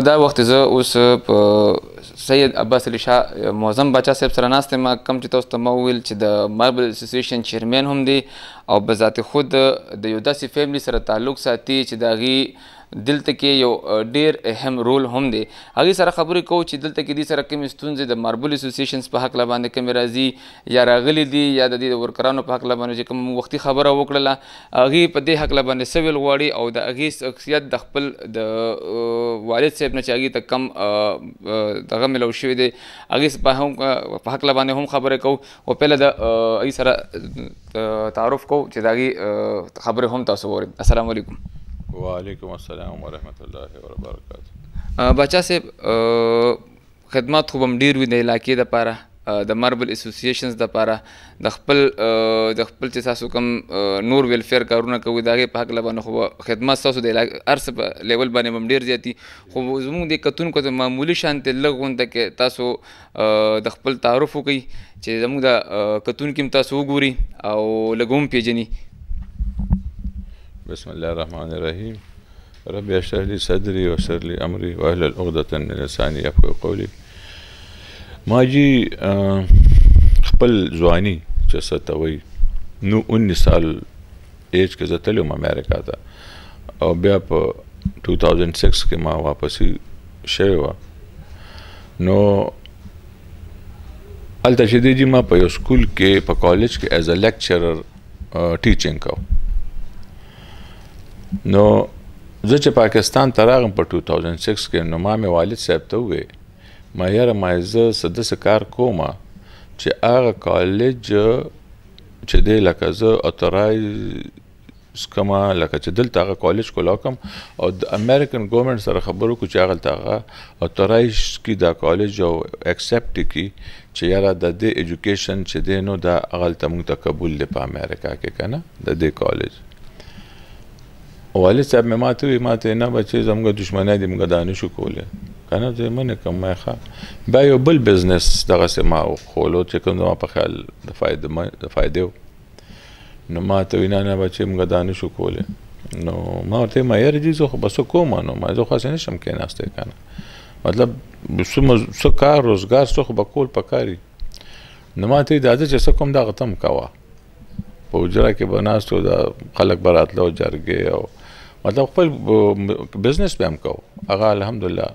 دا وخت زه اوس په سید عباس علي شاه معظم باچا صاحب سره ناست یم. کوم چې تاسو ته ما وویل چې د ماربل اسوسییشن چیرمین هم دی او په ذات خود د یو داسې فیملی سره تعلق ساتي چې د هغې دلته کې یو ډیر اهم رول هم دی. هغې سره خبرې کوو چې دلته کې دې سره کومې ستونزې د ماربل اسوسییشنز په هکله باندې کومې راځي یا راغلي دي یا د دې د ورکرانو په هکله باندې چې کوم وختي خبره وکړله هغې په دې هکله باندې څه ویل غواړي او د هغې شخصیت د خپل د والد صاحب نه چې هغې ته کم دغه ملو شوی دی هغې په هکله باندې هم خبرې کوو. او پهله د هغې سره تعارف کوو چې د هغې خبرې هم تاسو واورئ. السلام علیکم. وعلیکم السلام ورحمۃ اللہ وبرکاتہ. باچا صاحب خدمات خو به م ډېر وي د علاقې دپاره د ماربل اسوسییشنز دپاره د خپل چې تاسو کوم نور ویلفیر کارونه کوئ د هغې په هکله باندې خو به خدمات ستاسو د هر څه په لیول باندې به م ډېر زیات دي. خو زموږ د کتونکو د معمولي شانتې لږ غونته کې تاسو د خپل تعارف وکړئ چې زموږ د کتونکي هم تاسو وګوري او لږ هم پېژني. بسم الله الرحمن الرحیم. رب اشرح لي صدري ويسر لي امري واحلل عقدة من لساني يفقهوا قولي. ما جی خپل ځواني چې څه ته وایي 19 سال ایج کې زه تللی وم امریکا ته او بیا په 2006 کې ما واپسي شوې وه. نو هلته چې دی جي ما په یو سکول کې په کالج کې ایز ا لیکچرر ټیچنګ کوم. نو زه چې پاکستان ته راغلم په 2006 کې نو ما مې والد صاحب ته وویل ما یاره ما زه څه داسې کار کومه چې هغه کالج چې دی لکه زه اترایز کمه لکه چې دلته هغه کالج کولا کم او د امریکن ګورمنټ سره خبرو وکړو چې هغلته هغه اترایز کړي دا کالج او اکسپټ کړي چې یاره د دې ایجوکیشن چې دی نو دا هغلته موږ ته قبول دی په امریکا کې که نه د دې کالج. والد صاحب مې ماته وویل ما ته نه بچې زموږ دشمنی دی موږ دا نه شو کولی که نه زه یې منې کړم ما ښه. بیا یو بل بزنس دغسې ما وخولو چې کوم زما په خیال د فایدې و. نو ما ته وویل نه بچې موږ دا نه شو کولی. نو ما ورته ویل ما یاره جي زه خو به څه کومه نو ما زه خو هسې نه شم کېناستی که نه مطلب څه کار روزګار څه خو به کول پکار وي. نو ما ته ویل دا زه چې څه کوم دغه ته هم کوه په حجره کې به ناست و د خلک به راتله او جرګې او مطلب خپل بزنس به هم کوو هغه الحمدلله.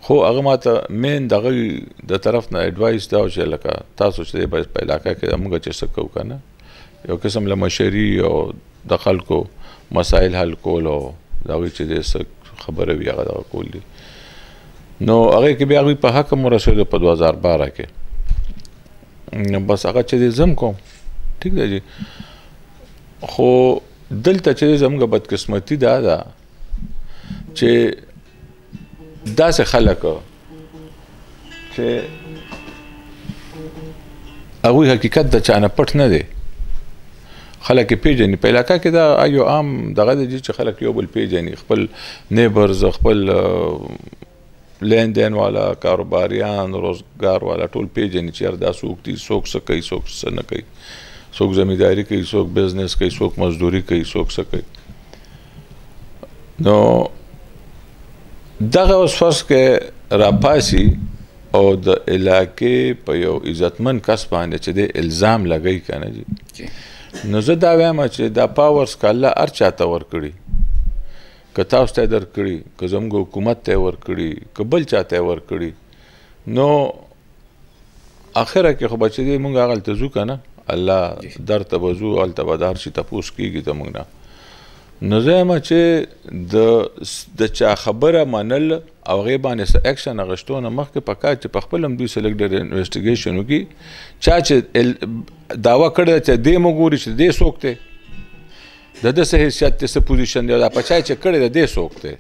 خو هغه ما ته مین د هغوی د طرف نه اډوایس دا و چې لکه تاسو چې دی په علاقه کې موږ چې څه کوو که نه یو قسم له مشري او د خلکو مسایل حل کول او د هغوی چې دی څه خبره وي هغه دغه کول دي. نو هغې کې بیا هغوی په حکم ورسېدو په 2012 کې بس هغه چې دی زم کوم ٹھیک ده جی. خو دلته چې زموږ بدقسمتي دا ده چې داسې خلک چې هغوی حقیقت د چا نه پټ نه دی خلک یې پېژني په علاقه کې دا یو عام دغه دی چې خلک یو بل پېژني خپل نیبرز خپل لین دین والا کاروباریان روزګار والا ټول پېژني چې یار دا څوک دي څوک څه کوي څوک څه نه کوي څوک زمینداری کوي څوک بزنس کوي څوک مزدوري کوي څوک څه کوي. نو دغه اوس فرض کې راپاسي او د علاقې په یو عزتمن کس باندې چې دی الزام لګوي که نه جي. نو زه دا وایم چې دا پاورس که الله هر چا ته ورکړي که تاسو ته یې درکړي که زموږ حکومت ته یې ورکړي که بل چا ته یې ورکړي نو اخره کې خو به چې دی مونږ هغلته ځو که نه الله در ته به ځو هلته به د هر شي تپوس کېږي د موږ نه. نو زه یم چې د چا خبره منل او هغې باندې څه اکشن اخیستو نه مخکې پکار چې په خپل هم دوی څه لږ ډېر انویسټیګیشن وکړي چا چې دعوه کړې ده چې دې مو ګوري چې دې څوک دی د ده څه حیثیت دی څه پوزیشن دی دا په چا چې کړې ده دې څوک دی.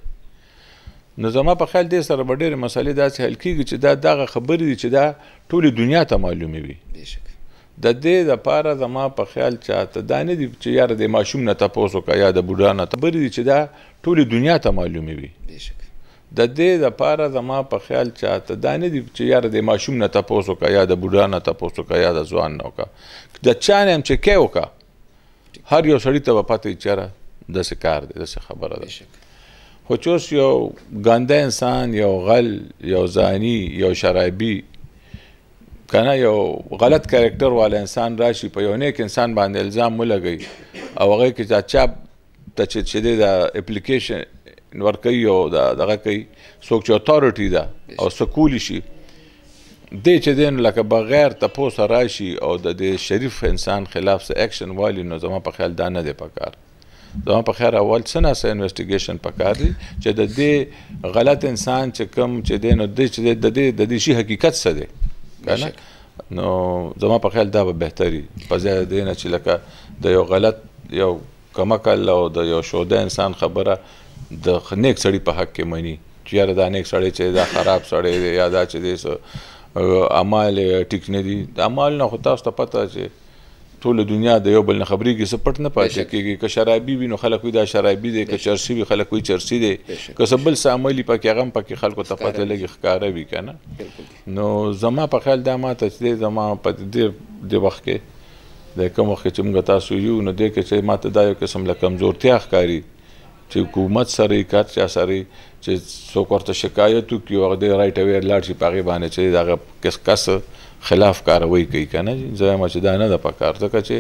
نو زما په خیال دې سره به ډېرې مسلې داسې حل کېږي چې دا دغه خبرې دي چې دا ټولې دنیا ته معلومې وي. د دې دپاره زما په خیال چاته دا نه دي چې یاره د ماشوم نه تپوس وکړه یا د بوډا نه خبرې دي چې دا ټولې دنیا ته معلومې وي. د دې دپاره زما په خیال چاته دا نه دي چې یاره د ماشوم نه تپوس وکړه یا د بوډا نه تپوس وکړه یا د ځوان نه وکړه د چا نه هم چې کې وکړه هر یو سړي ته به پته وي چې یاره داسې کار دی داسې خبره ده. خو چې اوس یو ګنده انسان، یو غل، یو زانی، یو شرابي کنه، یو غلط کریکټر والا انسان راشي په یو نیک انسان باندې الزام ولګوي او هغه کې چا ته چې دی د اپلیکیشن ورکوي او دغه کوي څوک چې اتارټي ده او څه کولی شي دی چې دی نو لکه بغیر تپوسه راشي او د دې شریف انسان خلاف څه اکشن والي، نو زما په خیال دا نه دی پکار. زما په خیر اول څه نه څه انویسټیګیشن پکار دی چې د دې غلط انسان چې کوم چې دی نو دی چې د دې شي حقیقت څه دی کنه. نو زما په خیال دا به بهتري په ځای د دې نه چې لکه د یو غلط یو کمکل او د یو شوده انسان خبره د نیک سړي په حق کې مني چې یاره دا نیک سړی چې دا خراب سړی دی یا دا چې دی اعمال ټیک نه دي. د اعمال نه خو تاسو ته پته چې ټوله دنیا د یو بل نه خبرېږي، څه پټ نه پاتې کېږي. که شرابي وي نو خلک وایي دا شرابي دی، که چرسي وي خلک وایي چرسي دی، که څه بل څه عمل وي پکې هغه هم پکې خلکو ته پته لګي ښکاره وي که نه. نو زما په خیال دا ماته چې دی زما په دې وخت کې د کوم وخت چې موږ تاسو یو نو دی کې چې ماته دا یو قسم له کمزورتیا ښکاري چې حکومت سره یې کار چا سره چې څوک ورته شکایت وکړي او هغه دی رایټ اوې لاړ شي په هغې باندې چې د هغه کس خلاف کاروی کوي که نه. زه وایم چې دا نه ده پکار، ځکه چې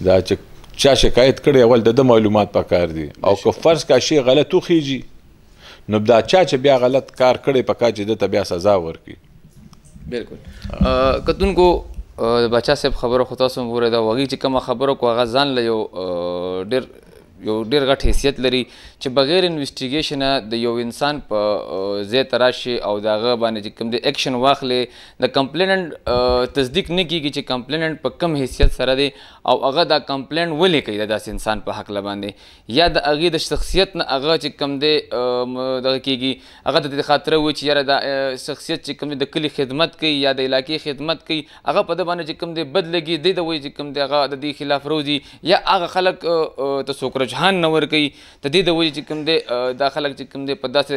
دا چې چا شکایت کړی اول د ده معلومات پکار دي او که فرض کا شی غلط وخیږي نو دا چا چې بیا غلط کار کړی پکار چې ده ته بیا سزا ورکړي. بالکل کتونکو بچا صاحب خبرو خو تاسو هم وګورئ دا وږي چې کومه خبرو کو هغه ځان له یو ډېر غټ حیثیت لري چې بغیر انویسټیګیشنه د یو انسان په ځای ته راشي او د هغه باندې چې کوم دی ایکشن واخلې د کمپلیننټ تصدیق نه کېږي چې کمپلیننټ په کم حیثیت سره دی او هغه دا کمپلینټ ولې کوي د داسې انسان په حقله باندې یا د هغې د شخصیت نه هغه چې کوم دی دغه کېږي هغه د دې خاطره وي چې یاره دا شخصیت چې کوم دی د کلي خدمت کوي یا د علاقې خدمت کوي هغه په ده باندې چې کوم دی بد لګي دی د وایي چې کوم دی هغه د دې خلاف روزي یا هغه خلک ته څوک رجحان نه ورکوي د دې د وجې چې کوم دی دا خلک چې کوم دی په داسې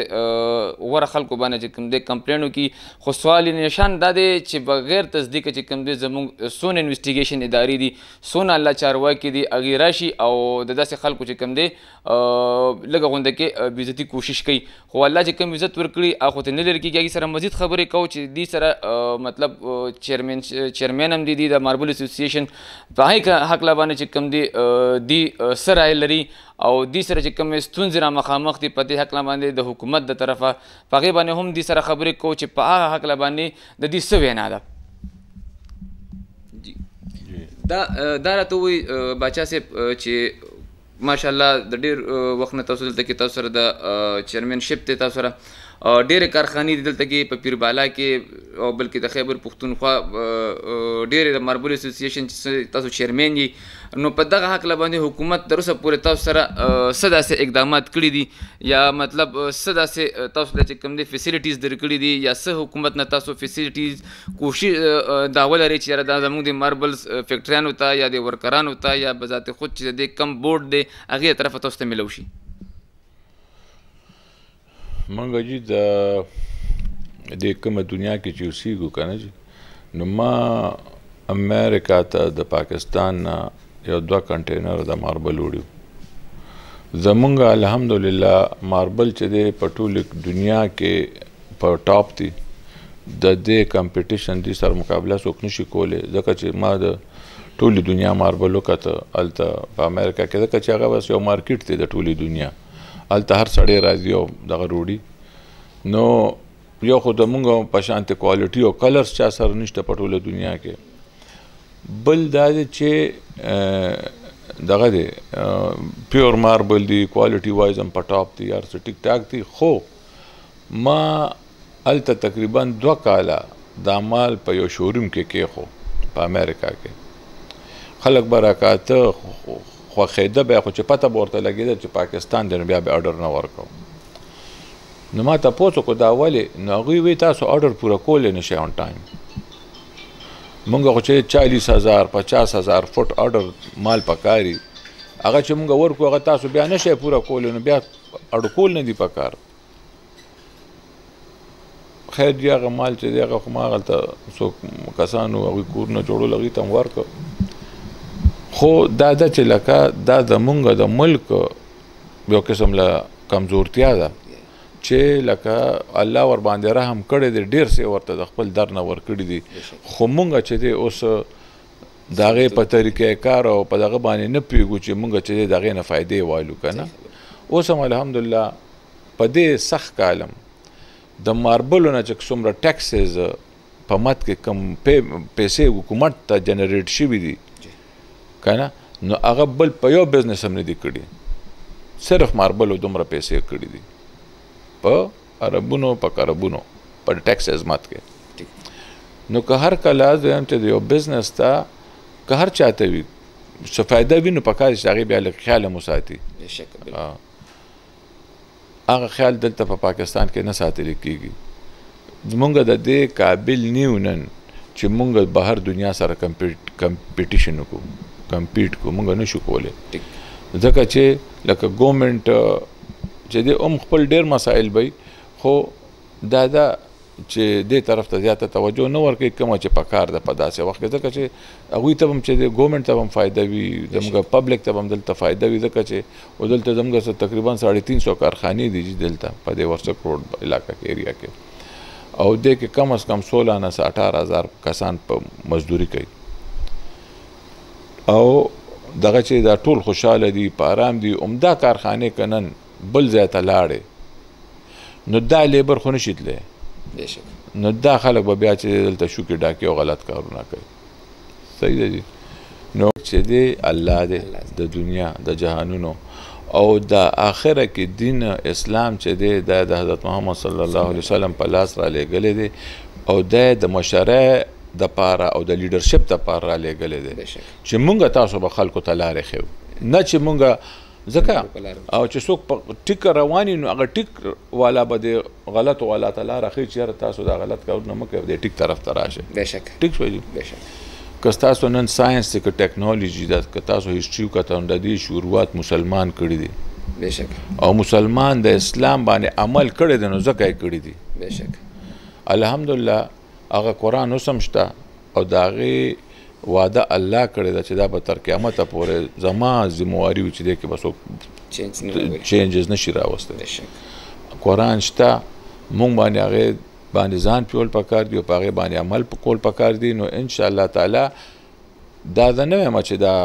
غوره خلکو باندې چې کوم دی کمپلین وکړي. خو سوال نشان دا دی چې بغیر تصدیقه چې کوم دی زموږ څونه انویسټیګیشن ادارې دي څونه الله چارواکي دي هغې راشي او د داسې خلکو چې کوم دی لږه غونده کې بېعزتي کوشش کوي. خو الله چې کوم عزت ورکړي هغه خو ته نه لرې کېږي. هغې سره مزید خبرې کوو چې دې سره مطلب چیرمین هم دي د ماربل اسوسیشن په هغې هکله باندې چې کوم دی دې څه رایه لري او دې سره چې کومې ستونزې را مخامخ دي په دې هکله باندې د حکومت د طرفه په هغې باندې هم دې سره خبرې کوو چې په هغه هکله باندې د دې څه وینا ده. دا راته ووایي باچا صاحب چې ماشاءالله د ډېر وخت نه تاسو دلته کې تاسو سره د چیرمنشپ دی تاسو سره ډېرې کارخانې دي دلته کې په پیربالا کې او بلکې د خیبر پښتونخوا ډېرې د ماربل اسوسیشن چې تاسو چیرمین یې نو په دغه هکله باندې حکومت تر اوسه پورې تاسو سره څه داسې اقدامات کړي دي یا مطلب څه داسې تاسو ته چې کوم دی فیسیلیټیز درکړي دي یا څه حکومت نه تاسو فیسیلیټیز کوشش دا ولرئ چې یاره دا زموږ د ماربل فیکټریانو ته یا د ورکرانو ته یا بذات خود چې د کم بورډ دی هغې طرفه تاسو ته میلو شي. منګه جي د کومه دنیا کې چې اوسېږو که نه جي نو ما امریکا ته د پاکستان نه یو 2 کنټینر د ماربل وړي. زمونږ الحمدلله ماربل چې دی په ټوله دنیا کې په ټاپ دی. د دې کمپټیشن دې سره مقابله څوک نشي کولی ځکه چې ما د ټولې دنیا ماربل وکته هلته په امریکا کې ځکه چې هغه بس یو مارکیټ دی د ټولې دنیا هلته هر سړی راځي او دغه روړي. نو یو خو زمونږ په شانتې کوالټي او کلرس چا سره نشته په ټوله دنیا کې. بل دا دی چې دغه دی پیور ماربل دی کوالټي وایز هم په ټاپ دی هر څه ټیک ټاک دی. خو ما هلته تقریبا 2 کاله دا مال په یو شوروم کې کېښو په امریکا کې. خلک به راکاته خوښېده بیا خو چې پته به ورته لګېده چې پاکستان دی نو بیا به اډر نه ورکوم. نو ما تپوس وکړو دا ولې نو هغوی وایي تاسو اډر پوره کولی نه شئ آن ټایم. مونږ خو چې 40,000 50,000 فوټ اډر مال پکاري هغه چې مونږ ورکو هغه تاسو بیا نه شئ پوره کولی نو بیا اډو کول نه دي پکار. خیر دی هغه مال چې دی هغه خو ما هغلته څوک کسانو هغوی کورونه جوړول هغوی ته م ورکړه. خو دا ده چې لکه دا زمونږ د ملک یو قسم له کمزورتیا ده چې لکه الله ور باندې رحم کړی دی ډېر څه ورته د خپل در نه ورکړي دي خو مونږ چې دی اوس د هغې په طریقې کار او په دغه باندې نه پوهېږو چې مونږ چې دی د هغې نه فایدې والو که نه اوس هم الحمدلله په دې سخت کالم د ماربلو نه چې څومره ټیکسز په مد کې کم پیسې حکومت ته جنریټ شوي دي که نه نو هغه بل په یو بزنس هم نه دي کړي صرف ماربلو دومره پیسې کړي دي په اربونو په کربونو په ټیکسز مد کې نو که هر کله دویم چې د یو بزنس ته که هر چاته وي څه فایده وي نو پکار چې هغې بیا لږ خیال هم وساتي هغه خیال دلته په پاکستان کې نه ساتلی کېږي زمونږ د دې قابل نیو نن چې مونږ بهر دنیا سره کمپیټیشن وکړو کمپیټ کو مونږ نشو کولی ځکه چې لکه ګورمنټ چې دی هم خپل ډېر مسایل وی خو دا چې دې طرف ته زیاته توجه نه ورکوي کومه چې پکار ده په داسې وخت کې ځکه چې هغوی ته هم چې دی ګورمنټ ته هم فایده وي زموږ پبلک ته هم دلته فایده وي ځکه چې دلته زموږ تقریبا 350 کارخانې دي چې دلته په دې ورسک روډ علاقه کې ایریا کې او دې کې کم از کم 16 نه 18,000 کسان په مزدوري کوي او دغه چې دا ټول خوشحاله دي په آرام دي عمده کارخانې که نن بل ځای ته لاړې نو دا لیبر خو نشي تللی نو دا خلک به بیا چې دلته شوکې ډاکې او غلط کارونه کوي صحیح ده جي نو چې دی الله دی د دنیا د جهانونو او د آخره کې دین اسلام چې دی دا د حضرت محمد صلی الله علیه وسلم په لاس را لېږلی دی او دا د مشرع دپاره او د لیډرشپ دپاره را لېږلی دی چې مونږ تاسو به خلکو ته لارې ښیو نه چې مونږ ځکه او چې څوک په ټیکه روان وي نو هغه ټیک والا به د غلطو والا ته لاره ښیي چې یاره تاسو دا غلط کارونه مه کوئ د ټیک طرف ته راشئ ټیک شوی جي که ستاسو نن ساینس دی که ټیکنالوژي ده که تاسو هسټري وکتئ نو د دې شروعات مسلمان کړي دي او مسلمان د اسلام باندې عمل کړی دی نو ځکه یې کړي دي الحمدلله هغه قرآن اوس هم شته او د هغې وعده الله کړې ده چې دا به تر قیامته پورې زما ذمواري وي چې دې کې به څوک چینجز نشي راوستی قرآن شته مونږ باندې هغې باندې ځان پیول پکار دی او په هغې باندې عمل کول پکار دی نو انشاءالله تعالی دا زه نه وایم چې دا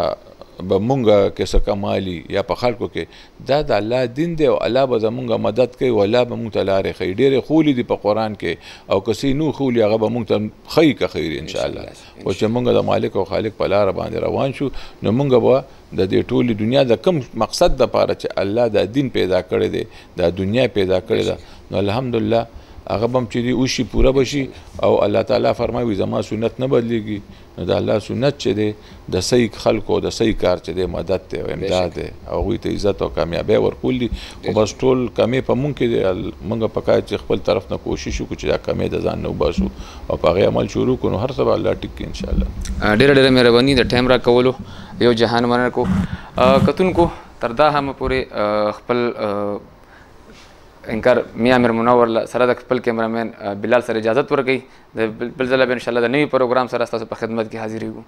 به مونږ کې څه کمالي یا په خلکو کې دا د الله دین دی او الله به زمونږ مدد کوي او الله به مونږ ته لارې ښیي ډېرې خولي دي په قرآن کې او که څه نو خولي هغه به مونږ ته ښیي که ښیي انشاءالله خو چې مونږ د مالک او خالق په لاره باندې روان شو نو مونږ به د دې ټولې دنیا د کوم مقصد دپاره چې الله دا دین پیدا کړی دی دا دنیا پیدا کړې ده نو الحمدلله هغه به هم چې دی وشي پوره به شي او الله تعالی فرمایي زما سنت نه بدلیږي نو د الله سنت چې دی د صحیح خلکو د صحیح کار چې دی مدد دی او امداد دی او هغوی ته عزت او کامیابی ورکول دي خو بس ټول کمې په مونږ کې دی مونږ پکار چې خپل طرف نه کوشش وکړو چې دا کمې د ځان نه وباسو او په هغې عمل شروع کړو نو هر څه به الله ټیک کړي انشاءالله ډېره ډېره مهرباني د ټایم راکولو یو جهان مننه کو کتونکو تر دا هم پورې خپل انکار میا امیر منور سره د خپل کیمرامین بلال سره اجازت ورکوي د بل ځله به انشاءالله د نوي پروګرام سره ستاسو په خدمت کې حاضرېږو